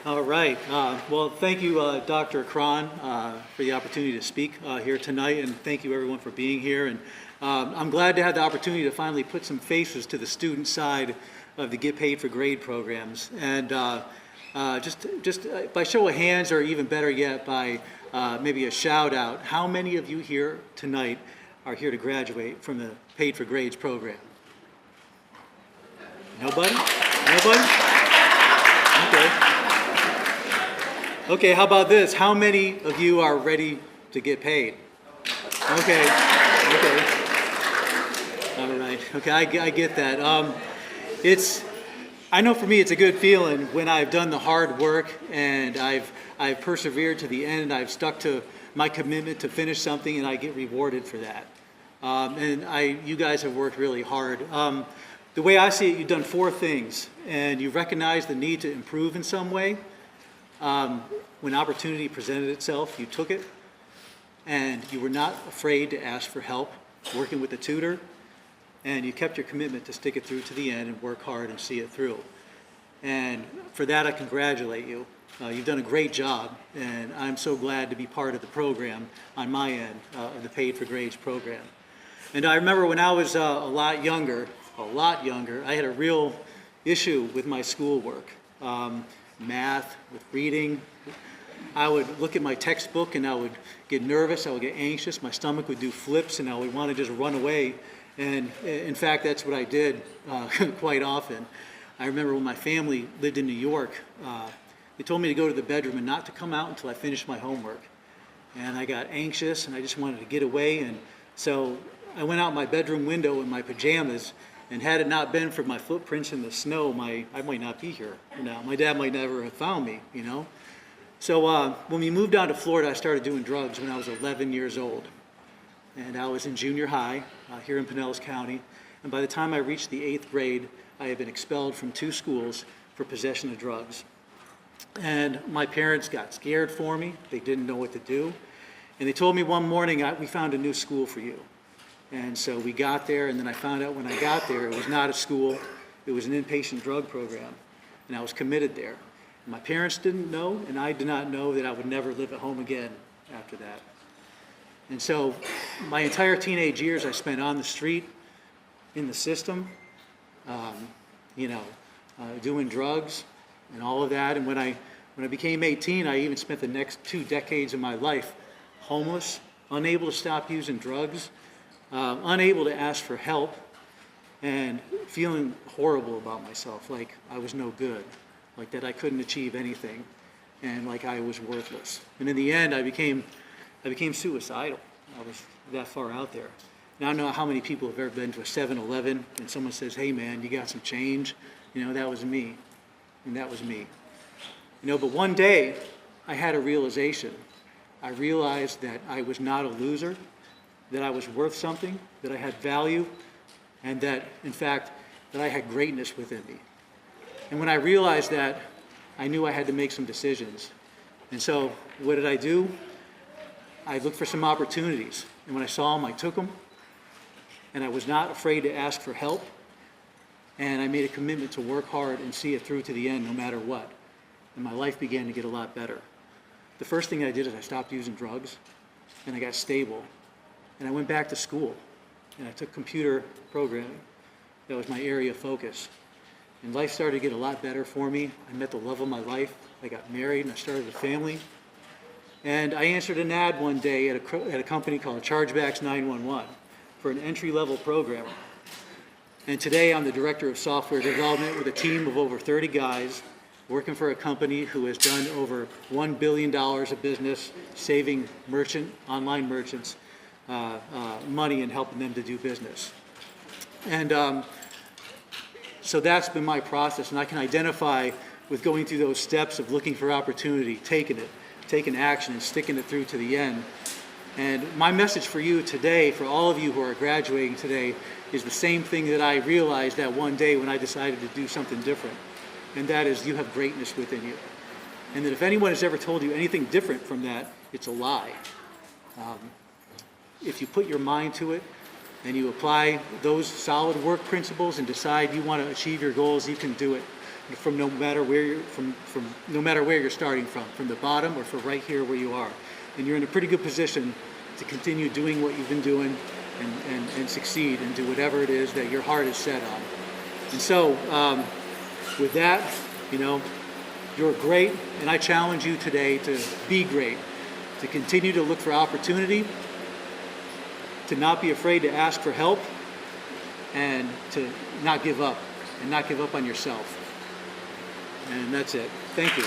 All right. Well, thank you, Dr. Cron, for the opportunity to speak here tonight, and thank you everyone for being here. And I'm glad to have the opportunity to finally put some faces to the student side of the Get Paid for Grade programs. And just by show of hands, or even better yet, by maybe a shout out, how many of you here tonight are here to graduate from the Paid for Grades program? Nobody? Nobody? Okay. Okay, how about this? How many of you are ready to get paid? Okay, okay. All right, okay, I get that. I know for me it's a good feeling when I've done the hard work and I've persevered to the end, I've stuck to my commitment to finish something, and I get rewarded for that. You guys have worked really hard. The way I see it, you've done 4 things, and you recognize the need to improve in some way. When opportunity presented itself, you took it, and you were not afraid to ask for help working with a tutor, and you kept your commitment to stick it through to the end and work hard and see it through. And for that, I congratulate you. You've done a great job, and I'm so glad to be part of the program on my end of the Paid for Grades program. And I remember when I was a lot younger, I had a real issue with my schoolwork. Math, with reading. I would look at my textbook and I would get nervous, I would get anxious, my stomach would do flips, and I would want to just run away. And in fact, that's what I did quite often. I remember when my family lived in New York, they told me to go to the bedroom and not to come out until I finished my homework. And I got anxious and I just wanted to get away, and so I went out my bedroom window in my pajamas, and had it not been for my footprints in the snow, I might not be here now. My dad might never have found me, you know? So when we moved down to Florida, I started doing drugs when I was 11 years old. And I was in junior high here in Pinellas County. And by the time I reached the 8th grade, I had been expelled from 2 schools for possession of drugs. And my parents got scared for me. They didn't know what to do. And they told me one morning, we found a new school for you. And so we got there, and then I found out when I got there, it was not a school, it was an inpatient drug program, and I was committed there. And my parents didn't know, and I did not know that I would never live at home again after that. And so my entire teenage years I spent on the street, in the system, doing drugs and all of that. And when I became 18, I even spent the next 2 decades of my life homeless, unable to stop using drugs, unable to ask for help, and feeling horrible about myself, like I was no good, like that I couldn't achieve anything, and like I was worthless. And in the end, I became suicidal. I was that far out there. Now I don't know how many people have ever been to a 7-Eleven and someone says, "Hey man, you got some change?" You know, that was me, and that was me. You know, but one day I had a realization. I realized that I was not a loser, that I was worth something, that I had value, and that, in fact, that I had greatness within me. And when I realized that, I knew I had to make some decisions. And so what did I do? I looked for some opportunities, and when I saw them, I took them, and I was not afraid to ask for help, and I made a commitment to work hard and see it through to the end no matter what. And my life began to get a lot better. The first thing I did is I stopped using drugs, and I got stable. And I went back to school, and I took computer programming. That was my area of focus. And life started to get a lot better for me. I met the love of my life. I got married, and I started a family. And I answered an ad one day at a company called Chargebacks 911 for an entry-level programmer. And today I'm the director of software development with a team of over 30 guys working for a company who has done over $1 billion of business, saving online merchants money and helping them to do business. And so that's been my process, and I can identify with going through those steps of looking for opportunity, taking action, and sticking it through to the end. And my message for you today, for all of you who are graduating today, is the same thing that I realized that one day when I decided to do something different, and that is you have greatness within you. And that if anyone has ever told you anything different from that, it's a lie. If you put your mind to it and you apply those solid work principles and decide you want to achieve your goals, you can do it. from no matter where you're from no matter where you're starting from the bottom or from right here where you are. And you're in a pretty good position to continue doing what you've been doing and succeed and do whatever it is that your heart is set on. And so with that, you know, you're great, and I challenge you today to be great, to continue to look for opportunity, to not be afraid to ask for help, and to not give up, and not give up on yourself. And that's it. Thank you.